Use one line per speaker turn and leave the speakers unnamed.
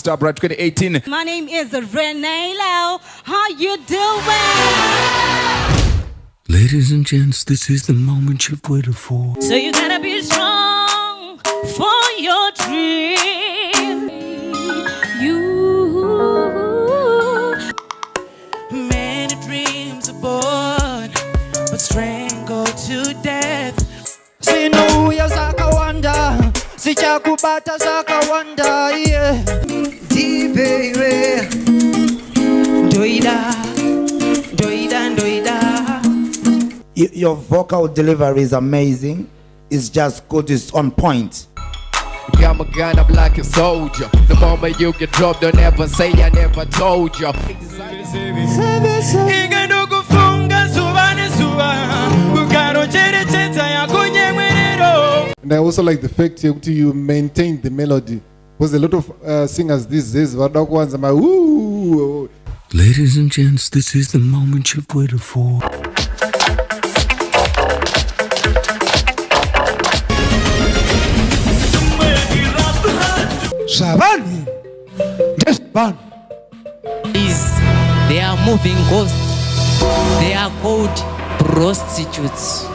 Star Brand 2018.
My name is Renee Lau. How you doing?
Ladies and gents, this is the moment you've waited for.
So you gotta be strong for your dream.
Many dreams are born, but strangled to death.
Sinuya zakawanda, sichakubata zakawanda, yeah. Baby, doida. Your vocal delivery is amazing. It's just good. It's on point.
Got my gun up like a soldier. The moment you get dropped, don't ever say I never told you.
And I also like the fact you maintain the melody. Because a lot of singers these days, ooh.
Ladies and gents, this is the moment you've waited for.
Shaban, just ban.
They are moving ghosts. They are called prostitutes.